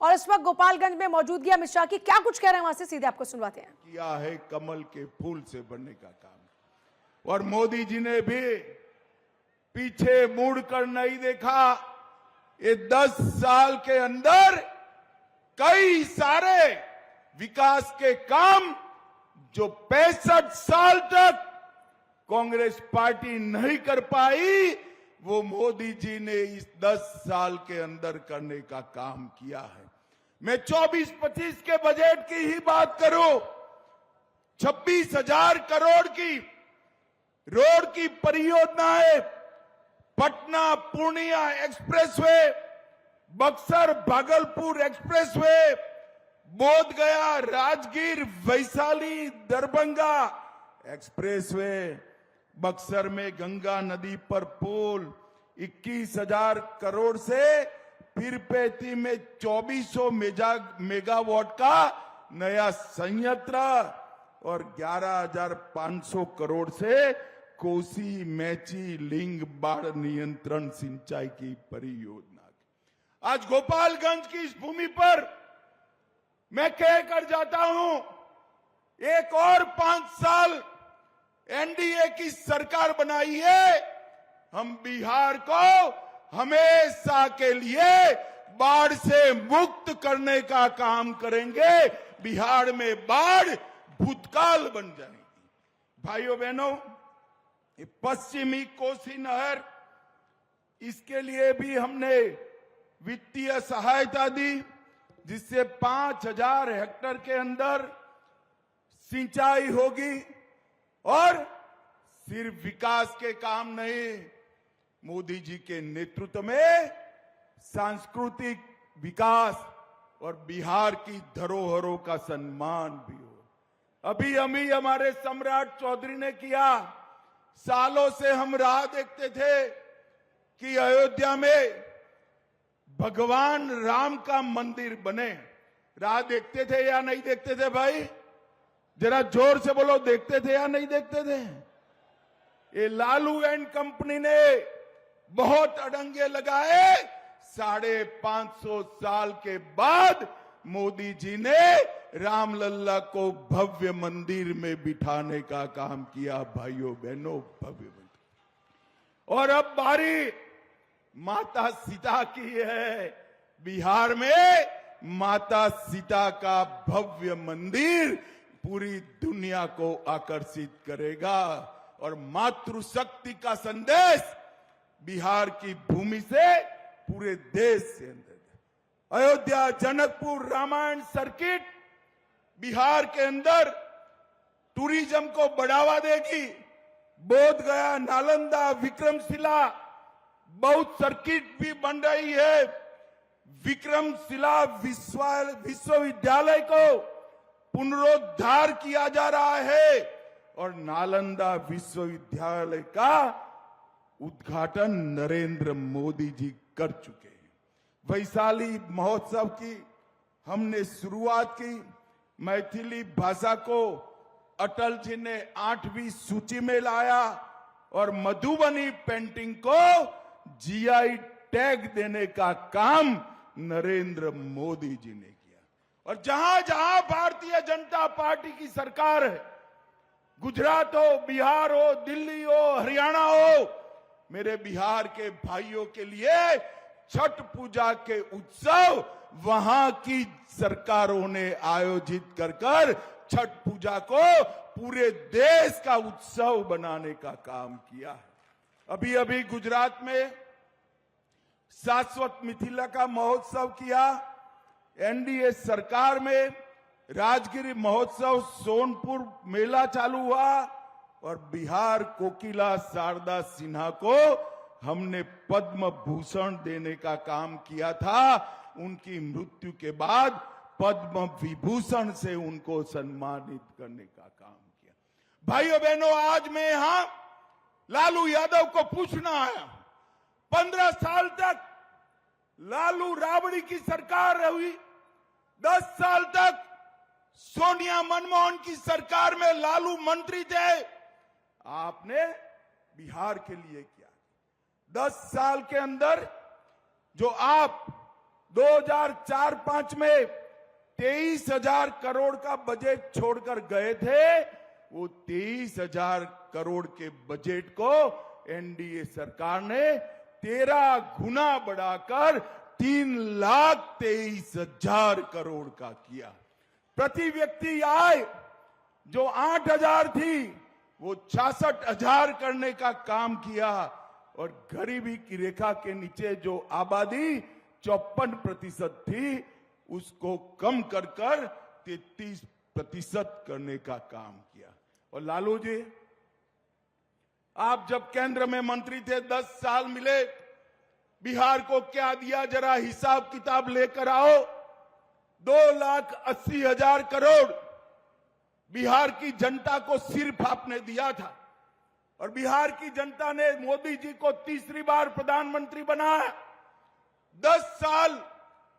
और इस वक्त गोपालगंज में मौजूदगी अमित शाह की, क्या कुछ कह रहे हैं वहां से सीधे आपको सुनवाते हैं। किया है कमल के फूल से बनने का काम, और मोदी जी ने भी पीछे मुड़कर नहीं देखा। ये 10 साल के अंदर कई सारे विकास के काम जो 65 साल तक कांग्रेस पार्टी नहीं कर पाई, वो मोदी जी ने इस 10 साल के अंदर करने का काम किया है। मैं 24-25 के बजट की ही बात करूं, 26,000 करोड़ की रोड की परियोजनाएं, पटना पूर्णिया एक्सप्रेसवे, बक्सर भागलपुर एक्सप्रेसवे, बोध गया राजगीर वैशाली दरभंगा एक्सप्रेसवे, बक्सर में गंगा नदी पर पुल 21,000 करोड़ से पीरपेटी में 2400 मेगावाट का नया संयंत्र, और 11,500 करोड़ से कोसी मैची लिंग बाढ़ नियंत्रण सिंचाई की परियोजना। आज गोपालगंज की इस भूमि पर मैं कह कर जाता हूं, एक और 5 साल एनडीए की सरकार बनाई है, हम बिहार को हमेशा के लिए बाढ़ से मुक्त करने का काम करेंगे। बिहार में बाढ़ भूतकाल बन जाएगी। भाइयों बहनों, पश्चिमी कोसी नहर, इसके लिए भी हमने वित्तीय सहायता दी, जिससे 5,000 हेक्टेयर के अंदर सिंचाई होगी। और सिर्फ विकास के काम नहीं, मोदी जी के नेतृत्व में सांस्कृतिक विकास और बिहार की धरोहरों का सम्मान भी हो। अभी हमारे सम्राट चौधरी ने किया। सालों से हम राह देखते थे कि अयोध्या में भगवान राम का मंदिर बने। राह देखते थे या नहीं देखते थे भाई? जरा जोर से बोलो, देखते थे या नहीं देखते थे? ये लालू एंड कंपनी ने बहुत अड़ंगे लगाए। 550 साल के बाद मोदी जी ने रामलल्ला को भव्य मंदिर में बिठाने का काम किया। भाइयों बहनों, भव्य मंदिर। और अब बारी माता सीता की है। बिहार में माता सीता का भव्य मंदिर पूरी दुनिया को आकर्षित करेगा, और मातृशक्ति का संदेश बिहार की भूमि से पूरे देश से अंदर। अयोध्या जनकपुर रामायण सर्किट बिहार के अंदर टूरिज्म को बढ़ावा देगी। बोध गया नालंदा विक्रमशिला बहुत सर्किट भी बन रही है। विक्रमशिला विश्वविद्यालय को पुनरुद्धार किया जा रहा है, और नालंदा विश्वविद्यालय का उद्घाटन नरेंद्र मोदी जी कर चुके हैं। वैशाली महोत्सव की हमने शुरुआत की। मैथिली भाषा को अटल जी ने 8वीं सूची में लाया, और मधुबनी पेंटिंग को जीआई टैग देने का काम नरेंद्र मोदी जी ने किया। और जहां जहां भारतीय जनता पार्टी की सरकार है, गुजरात हो, बिहार हो, दिल्ली हो, हरियाणा हो, मेरे बिहार के भाइयों के लिए छठ पूजा के उत्सव वहां की सरकारों ने आयोजित कर छठ पूजा को पूरे देश का उत्सव बनाने का काम किया है। अभी अभी गुजरात में शाश्वत मिथिला का महोत्सव किया। एनडीए सरकार में राजगिरी महोत्सव, सोनपुर मेला चालू हुआ, और बिहार कोकिला शारदा सिन्हा को हमने पद्म भूषण देने का काम किया था। उनकी मृत्यु के बाद पद्म विभूषण से उनको सम्मानित करने का काम किया। भाइयों बहनों, आज मैं यहां लालू यादव को पूछना आया। 15 साल तक लालू राबड़ी की सरकार रही। 10 साल तक सोनिया मनमोहन की सरकार में लालू मंत्री थे। आपने बिहार के लिए किया। 10 साल के अंदर जो आप 2004-5 में 23,000 करोड़ का बजट छोड़कर गए थे। वो 23,000 करोड़ के बजट को एनडीए सरकार ने 13 गुना बढ़ाकर 3,23,000 करोड़ का किया। प्रति व्यक्ति आय जो 8,000 थी वो 66,000 करने का काम किया और गरीबी की रेखा के नीचे जो आबादी 54% थी उसको कम कर 33% करने का काम किया। और लालू जी, आप जब केंद्र में मंत्री थे 10 साल मिले, बिहार को क्या दिया जरा हिसाब किताब लेकर आओ। 2,80,000 करोड़ बिहार की जनता को सिर्फ आपने दिया था और बिहार की जनता ने मोदी जी को तीसरी बार प्रधानमंत्री बनाया। 10 साल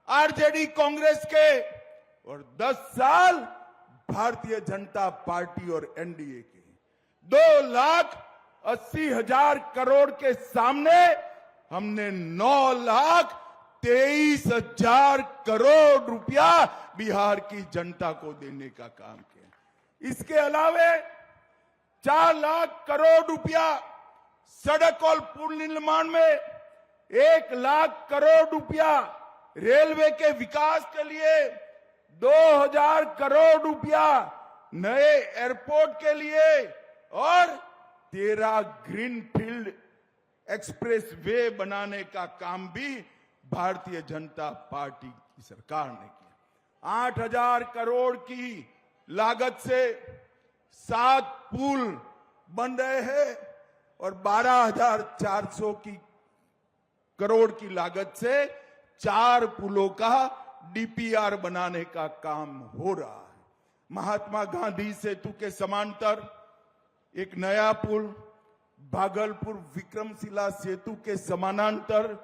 आरजेडी कांग्रेस के और 10 साल भारतीय जनता पार्टी और एनडीए के। 2,80,000 करोड़ के सामने हमने 9,23,000 करोड़ रुपया बिहार की जनता को देने का काम किया। इसके अलावे 4 लाख करोड़ रुपया सड़क और पुल निर्माण में, 1 लाख करोड़ रुपया रेलवे के विकास के लिए, 2,000 करोड़ रुपया नए एयरपोर्ट के लिए और 13 ग्रीनफील्ड एक्सप्रेस वे बनाने का काम भी भारतीय जनता पार्टी की सरकार ने किया। 8,000 करोड़ की लागत से 7 पुल बन रहे हैं और 12,400 करोड़ की लागत से 4 पुलों का डीपीआर बनाने का काम हो रहा है। महात्मा गांधी सेतु के समांतर एक नया पुल, भागलपुर विक्रमशिला सेतु के समानांतर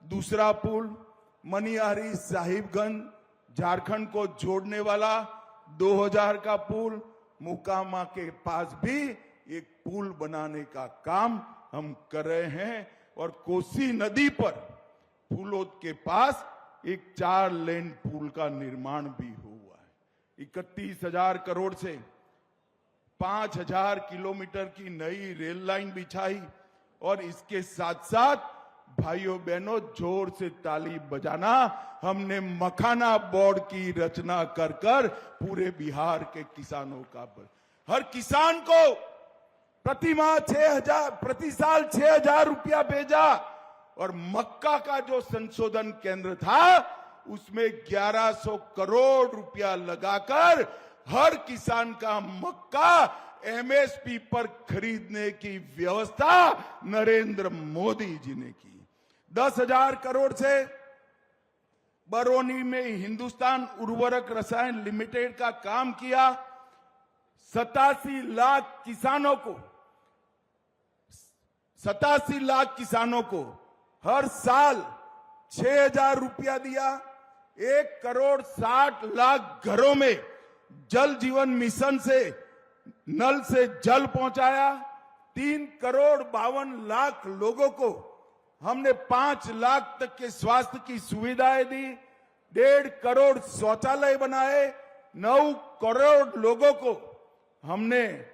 दूसरा पुल, मनिहारी साहिबगंज झारखंड को जोड़ने वाला 2000 का पुल, मोकामा के पास भी एक पुल बनाने का काम हम कर रहे हैं और कोसी नदी पर फूलोद के पास एक 4 लेन पुल का निर्माण भी हुआ है। 31,000 करोड़ से 5,000 किलोमीटर की नई रेल लाइन बिछाई और इसके साथ साथ भाइयों बहनों जोर से ताली बजाना, हमने मखाना बोर्ड की रचना कर पूरे बिहार के किसानों का हर किसान को प्रति साल 6,000 रुपया भेजा और मक्का का जो संशोधन केंद्र था उसमें 1,100 करोड़ रुपया लगाकर हर किसान का मक्का एमएसपी पर खरीदने की व्यवस्था नरेंद्र मोदी जी ने की। 10,000 करोड़ से बरौनी में हिंदुस्तान उर्वरक रसायन लिमिटेड का काम किया। 87 लाख किसानों को हर साल 6,000 रुपया दिया। 1,60,00,000 घरों में जल जीवन मिशन से नल से जल पहुंचाया। 3,52,00,000 लोगों को हमने 5 लाख तक के स्वास्थ्य की सुविधाएं दी। 1.5 करोड़ शौचालय बनाए। 9 करोड़ लोगों को हमने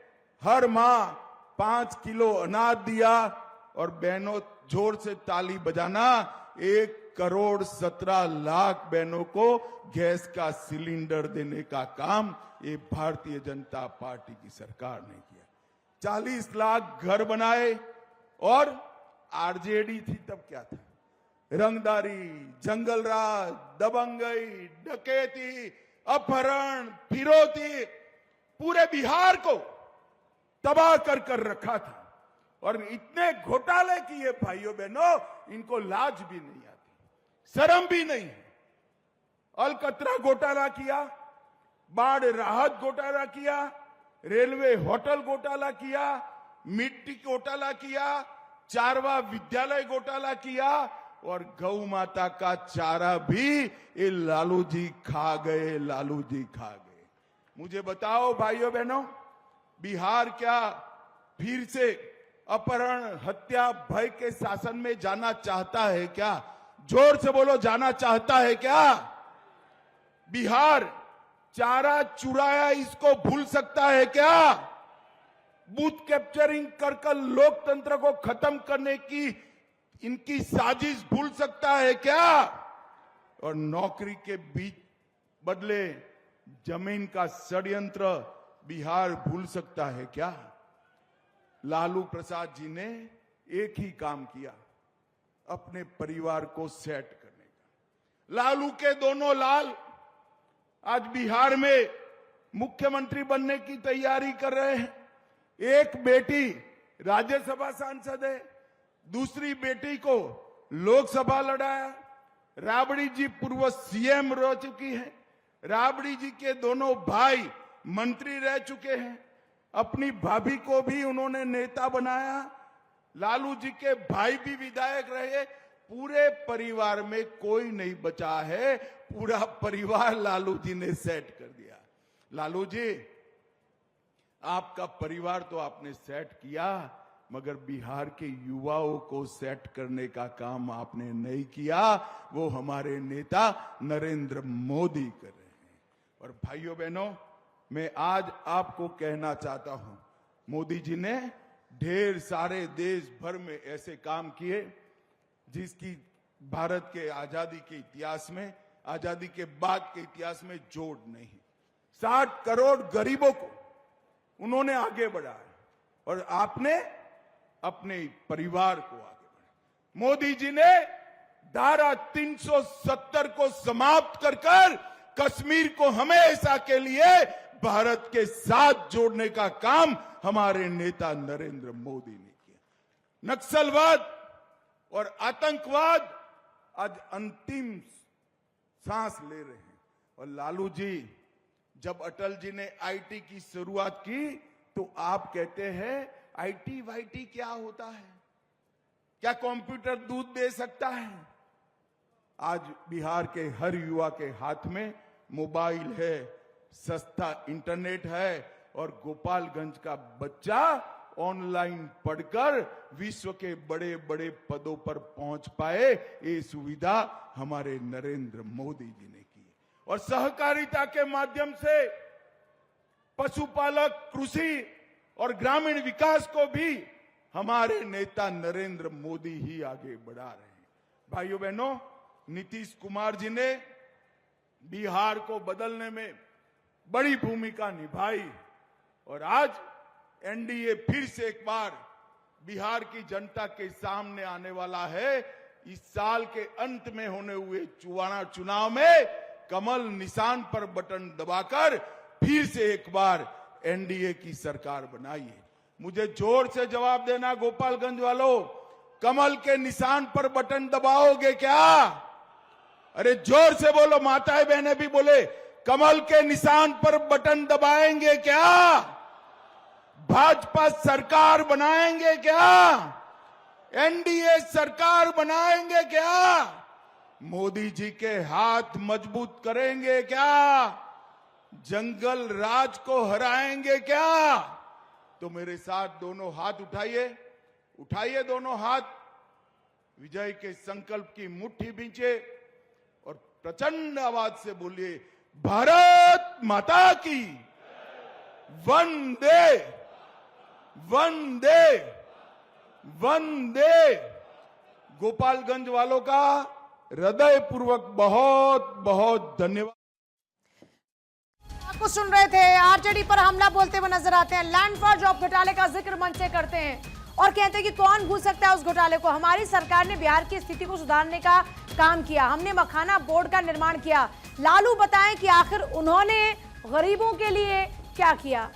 हर माह 5 किलो अनाज दिया और बहनों जोर से ताली बजाना, 1,17,00,000 बहनों को गैस का सिलेंडर देने का काम ये भारतीय जनता पार्टी की सरकार ने किया। 40 लाख घर बनाए और आरजेडी थी तब क्या था, रंगदारी, जंगलराज, दबंगई, डकैती, अपहरण, फिरौती पूरे बिहार को तबाह कर रखा था और इतने घोटाले किए भाइयों बहनों, इनको लाज भी नहीं आती, शर्म भी नहीं है। अलकतरा घोटाला किया, बाढ़ राहत घोटाला किया, रेलवे होटल घोटाला किया, मिट्टी घोटाला किया, चारवा विद्यालय घोटाला किया और गौ माता का चारा भी ये लालू जी खा गए। मुझे बताओ भाइयों बहनों, बिहार क्या फिर से अपहरण, हत्या, भय के शासन में जाना चाहता है क्या? जोर से बोलो, जाना चाहता है क्या? बिहार चारा चुराया इसको भूल सकता है क्या? बूथ कैप्चरिंग कर लोकतंत्र को खत्म करने की इनकी साजिश भूल सकता है क्या? और नौकरी के बीच बदले जमीन का षड्यंत्र बिहार भूल सकता है क्या? लालू प्रसाद जी ने एक ही काम किया, अपने परिवार को सेट करने का। लालू के दोनों लाल आज बिहार में मुख्यमंत्री बनने की तैयारी कर रहे हैं। एक बेटी राज्यसभा सांसद है, दूसरी बेटी को लोकसभा लड़ाया। राबड़ी जी पूर्व सीएम रह चुकी है। राबड़ी जी के दोनों भाई मंत्री रह चुके हैं। अपनी भाभी को भी उन्होंने नेता बनाया। लालू जी के भाई भी विधायक रहे। पूरे परिवार में कोई नहीं बचा है, पूरा परिवार लालू जी ने सेट कर दिया। लालू जी, आपका परिवार तो आपने सेट किया, मगर बिहार के युवाओं को सेट करने का काम आपने नहीं किया। वो हमारे नेता नरेंद्र मोदी कर रहे हैं। और भाइयों बहनों, मैं आज आपको कहना चाहता हूं, मोदी जी ने ढेर सारे देश भर में ऐसे काम किए जिसकी भारत के आजादी के इतिहास में, आजादी के बाद के इतिहास में जोड़ नहीं। 60 करोड़ गरीबों को उन्होंने आगे बढ़ाया और आपने अपने परिवार को आगे बढ़ाया। मोदी जी ने धारा 370 को समाप्त कर कश्मीर को हमेशा के लिए भारत के साथ जोड़ने का काम हमारे नेता नरेंद्र मोदी ने किया। नक्सलवाद और आतंकवाद आज अंतिम सांस ले रहे हैं। और लालू जी, जब अटल जी ने आईटी की शुरुआत की तो आप कहते हैं आईटी वाईटी क्या होता है? क्या कंप्यूटर दूध दे सकता है? आज बिहार के हर युवा के हाथ में मोबाइल है, सस्ता इंटरनेट है और गोपालगंज का बच्चा ऑनलाइन पढ़कर विश्व के बड़े बड़े पदों पर पहुंच पाए। ये सुविधा हमारे नरेंद्र मोदी जी ने की। और सहकारिता के माध्यम से पशुपालक, कृषि और ग्रामीण विकास को भी हमारे नेता नरेंद्र मोदी ही आगे बढ़ा रहे हैं। भाइयों बहनों, नीतीश कुमार जी ने बिहार को बदलने में बड़ी भूमिका निभाई और आज एनडीए फिर से एक बार बिहार की जनता के सामने आने वाला है। इस साल के अंत में होने हुए चुनाव में कमल निशान पर बटन दबाकर फिर से एक बार एनडीए की सरकार बनाइए। मुझे जोर से जवाब देना गोपालगंज वालों, कमल के निशान पर बटन दबाओगे क्या? अरे जोर से बोलो, माताएं बहनें भी बोले, कमल के निशान पर बटन दबाएंगे क्या? भाजपा सरकार बनाएंगे क्या? एनडीए सरकार बनाएंगे क्या? मोदी जी के हाथ मजबूत करेंगे क्या? जंगल राज को हराएंगे क्या? तो मेरे साथ दोनों हाथ उठाइए, उठाइए दोनों हाथ, विजय के संकल्प की मुट्ठी भींचे और प्रचंड आवाज से बोलिए, भारत माता की वंदे वंदे वंदे। गोपालगंज वालों का हृदय पूर्वक बहुत बहुत धन्यवाद। आपको सुन रहे थे, आरजेडी पर हमला बोलते हुए नजर आते हैं। लैंड फॉर जॉब घोटाले का जिक्र मंच से करते हैं और कहते हैं कि कौन भूल सकता है उस घोटाले को। हमारी सरकार ने बिहार की स्थिति को सुधारने का काम किया, हमने मखाना बोर्ड का निर्माण किया। लालू बताएं कि आखिर उन्होंने गरीबों के लिए क्या किया।